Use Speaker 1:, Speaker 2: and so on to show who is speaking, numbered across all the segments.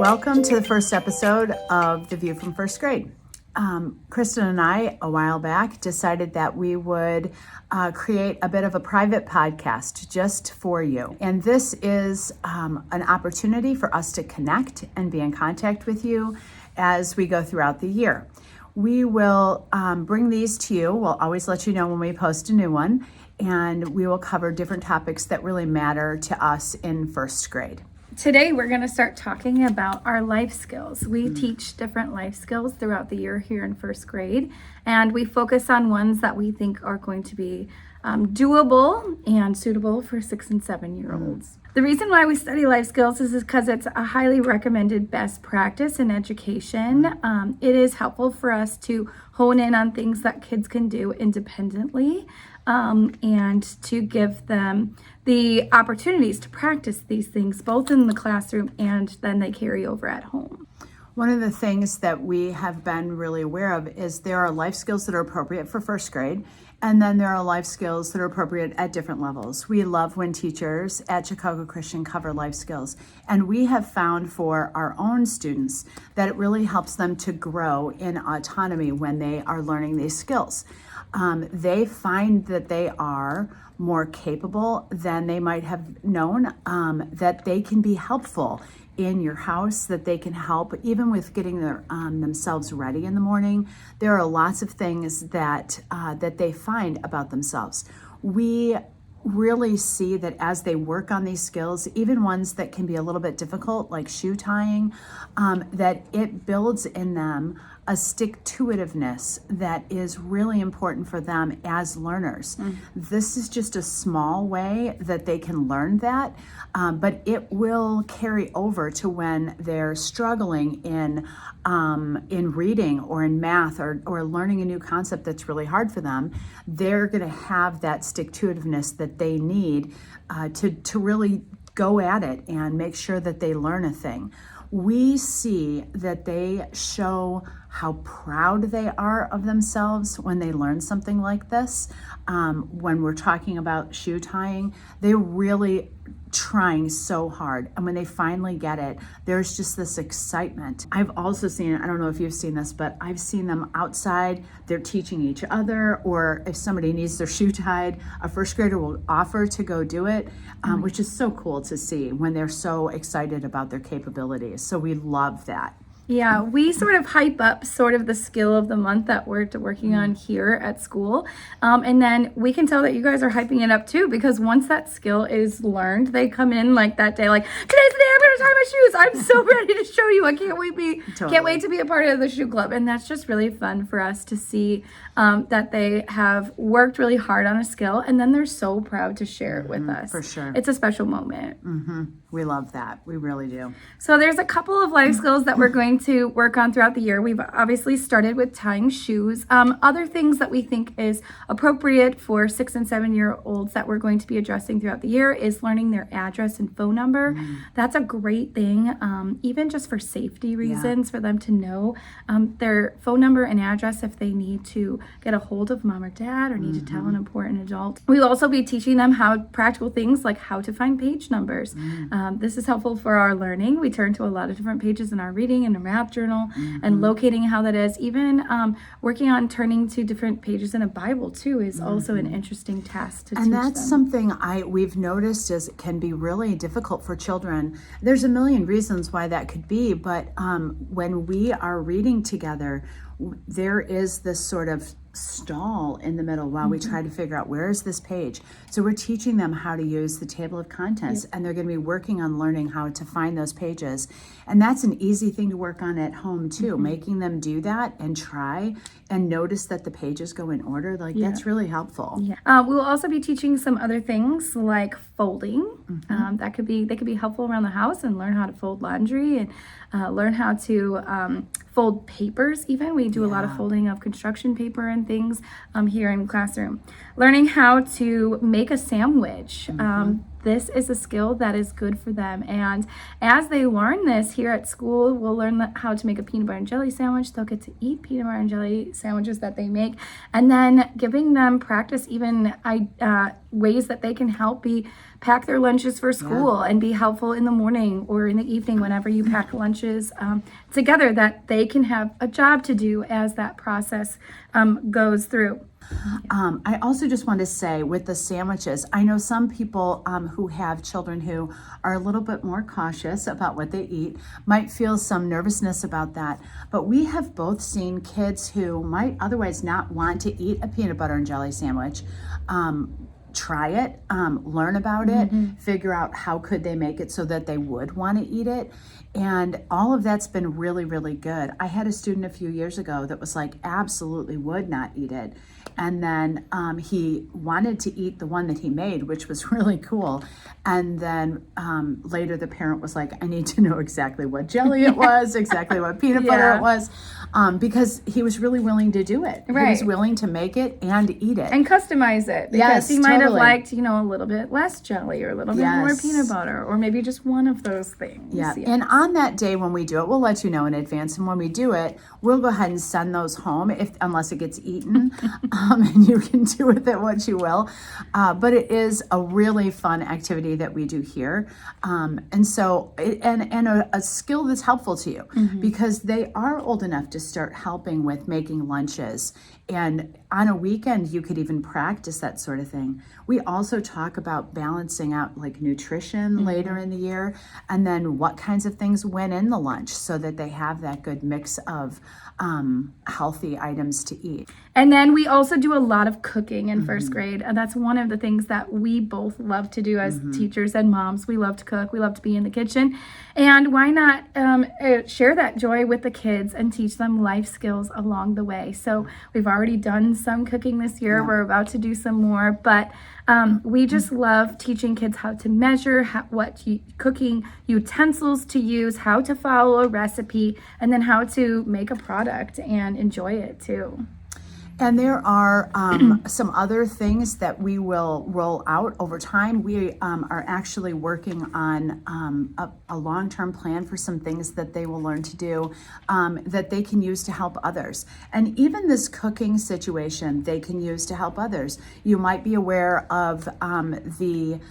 Speaker 1: Welcome to the first episode of The View from First Grade. Kristen and I, a while back, decided that we would create a bit of a private podcast just for you. And this is an opportunity for us to connect and be in contact with you as we go throughout the year. We will bring these to you. We'll always let you know when we post a new one, and we will cover different topics that really matter to us in first grade.
Speaker 2: Today, we're going to start talking about our life skills. We teach different life skills throughout the year here in first grade, and we focus on ones that we think are going to be doable and suitable for 6 and 7-year-olds. The reason why we study life skills is because it's a highly recommended best practice in education. It is helpful for us to hone in on things that kids can do independently and to give them the opportunities to practice these things both in the classroom and then they carry over at home.
Speaker 1: One of the things that we have been really aware of is there are life skills that are appropriate for first grade, and then there are life skills that are appropriate at different levels. We love when teachers at Chicago Christian cover life skills, and we have found for our own students that it really helps them to grow in autonomy when they are learning these skills. They find that they are more capable than they might have known, that they can be helpful in your house, that they can help even with getting their themselves ready in the morning. There are lots of things that they find about themselves. We really see that as they work on these skills, even ones that can be a little bit difficult, like shoe tying, that it builds in them a stick-to-itiveness that is really important for them as learners. This is just a small way that they can learn that, but it will carry over to when they're struggling in reading or in math or learning a new concept that's really hard for them. They're going to have that stick-to-itiveness that they need to really go at it and make sure that they learn a thing. We see that they show how proud they are of themselves when they learn something like this. When we're talking about shoe tying, they're really trying so hard. And when they finally get it, there's just this excitement. I've also seen, I don't know if you've seen this, but I've seen them outside, they're teaching each other, or if somebody needs their shoe tied, a first grader will offer to go do it, which is so cool to see when they're so excited about their capabilities. So we love that.
Speaker 2: Yeah, we sort of hype up sort of the skill of the month that we're working on here at school. And then we can tell that you guys are hyping it up too, because once that skill is learned, they come in like that day, like, today's the day I'm going to tie my shoes. I'm so ready to show you. I can't wait to be a part of the shoe club. And that's just really fun for us to see that they have worked really hard on a skill, and then they're so proud to share it with us.
Speaker 1: For sure.
Speaker 2: It's a special moment.
Speaker 1: We love that. We really do.
Speaker 2: So there's a couple of life skills that we're going to work on throughout the year. We've obviously started with tying shoes. Other things that we think is appropriate for 6 and 7-year-olds that we're going to be addressing throughout the year is learning their address and phone number. That's a great thing, even just for safety reasons, for them to know their phone number and address if they need to get a hold of mom or dad or need to tell an important adult. We'll also be teaching them how practical things like how to find page numbers. This is helpful for our learning. We turn to a lot of different pages in our reading and our math journal and locating how that is. Even working on turning to different pages in a Bible too is also an interesting task to teach them.
Speaker 1: And that's something we've noticed is it can be really difficult for children. There's a million reasons why that could be, but when we are reading together, there is this sort of stall in the middle while we try to figure out where is this page. So we're teaching them how to use the table of contents, and they're going to be working on learning how to find those pages. And that's an easy thing to work on at home too, making them do that and try and notice that the pages go in order. That's really helpful.
Speaker 2: We will also be teaching some other things like folding. They could be helpful around the house, and learn how to fold laundry and learn how to fold papers. Even we do a lot of folding of construction paper and things here in classroom. Learning how to make a sandwich. this is a skill that is good for them. And as they learn this here at school, we'll learn how to make a peanut butter and jelly sandwich. They'll get to eat peanut butter and jelly sandwiches that they make, and then giving them practice even ways that they can help pack their lunches for school and be helpful in the morning or in the evening whenever you pack lunches together, that they can have a job to do as that process goes through.
Speaker 1: I also just want to say with the sandwiches, I know some people who have children who are a little bit more cautious about what they eat might feel some nervousness about that. But we have both seen kids who might otherwise not want to eat a peanut butter and jelly sandwich try it, learn about it, figure out how could they make it so that they would want to eat it. And all of that's been really, really good. I had a student a few years ago that was like, absolutely would not eat it. And then he wanted to eat the one that he made, which was really cool. And then later the parent was like, I need to know exactly what jelly it was, exactly what peanut butter it was, because he was really willing to do it.
Speaker 2: Right.
Speaker 1: He was willing to make it and eat it.
Speaker 2: And customize it. Because
Speaker 1: Yes,
Speaker 2: he might have
Speaker 1: totally.
Speaker 2: liked, a little bit less jelly or a little bit more
Speaker 1: Yes.
Speaker 2: peanut butter, or maybe just one of those things.
Speaker 1: Yeah,
Speaker 2: Yes.
Speaker 1: and on that day when we do it, we'll let you know in advance. And when we do it, we'll go ahead and send those home unless it gets eaten, and you can do with it what you will. But it is a really fun activity that we do here, and so a skill that's helpful to you because they are old enough to start helping with making lunches. And on a weekend, you could even practice that sort of thing. We also talk about balancing out like nutrition later in the year, and then what kinds of things went in the lunch so that they have that good mix of healthy items to eat.
Speaker 2: And then we also do a lot of cooking in first grade. And that's one of the things that we both love to do as teachers and moms. We love to cook. We love to be in the kitchen. And why not share that joy with the kids and teach them life skills along the way? So we've already done some cooking this year. We're about to do some more. But we just love teaching kids how to measure, cooking utensils to use, how to follow a recipe, and then how to make a product and enjoy it too.
Speaker 1: And there are some other things that we will roll out over time. We are actually working on a long-term plan for some things that they will learn to do that they can use to help others. And even this cooking situation, they can use to help others. You might be aware of the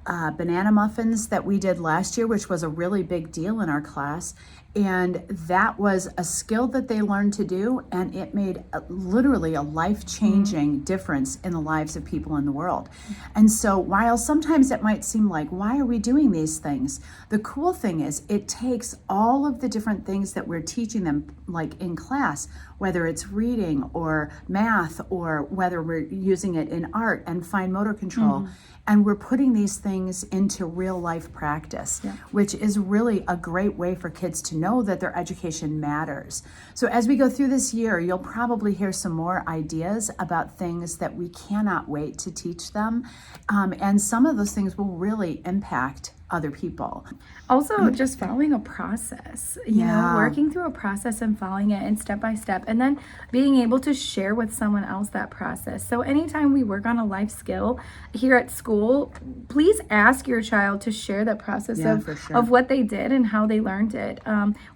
Speaker 1: banana muffins that we did last year, which was a really big deal in our class. And that was a skill that they learned to do, and it made literally a life-changing difference in the lives of people in the world. And so while sometimes it might seem like, why are we doing these things? The cool thing is it takes all of the different things that we're teaching them, like in class, whether it's reading or math, or whether we're using it in art and fine motor control, and we're putting these things into real life practice, which is really a great way for kids to know that their education matters. So as we go through this year, you'll probably hear some more ideas about things that we cannot wait to teach them. And some of those things will really impact other people.
Speaker 2: Also, just following a process, you know, working through a process and following it and step by step, and then being able to share with someone else that process. So anytime we work on a life skill here at school, please ask your child to share the process of what they did and how they learned it.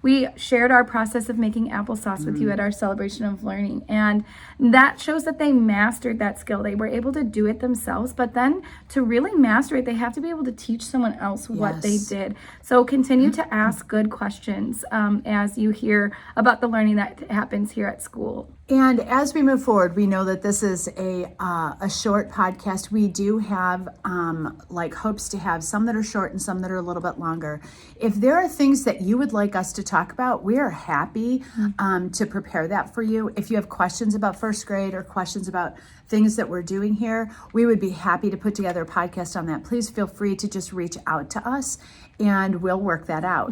Speaker 2: We shared our process of making applesauce with you at our celebration of learning, and that shows that they mastered that skill. They were able to do it themselves, but then to really master it, they have to be able to teach someone else what they did. So continue to ask good questions as you hear about the learning that happens here at school.
Speaker 1: And as we move forward, we know that this is a short podcast. We do have hopes to have some that are short and some that are a little bit longer. If there are things that you would like us to talk about, we are happy to prepare that for you. If you have questions about first grade or questions about things that we're doing here, we would be happy to put together a podcast on that. Please feel free to just reach out to us and we'll work that out.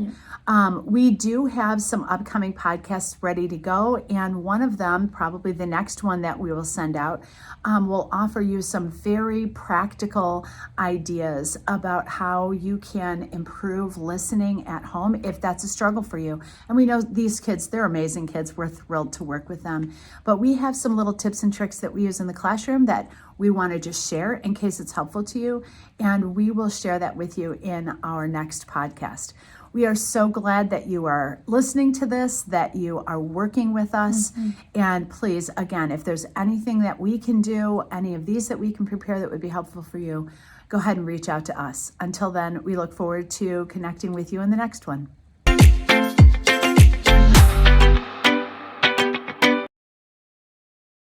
Speaker 1: We do have some upcoming podcasts ready to go, and one of them, probably the next one that we will send out, will offer you some very practical ideas about how you can improve listening at home if that's a struggle for you. And we know these kids, they're amazing kids. We're thrilled to work with them. But we have some little tips and tricks that we use in the classroom that we want to just share in case it's helpful to you, and we will share that with you in our next podcast. We are so glad that you are listening to this, that you are working with us. And please, again, if there's anything that we can do, any of these that we can prepare that would be helpful for you, go ahead and reach out to us. Until then, we look forward to connecting with you in the next one.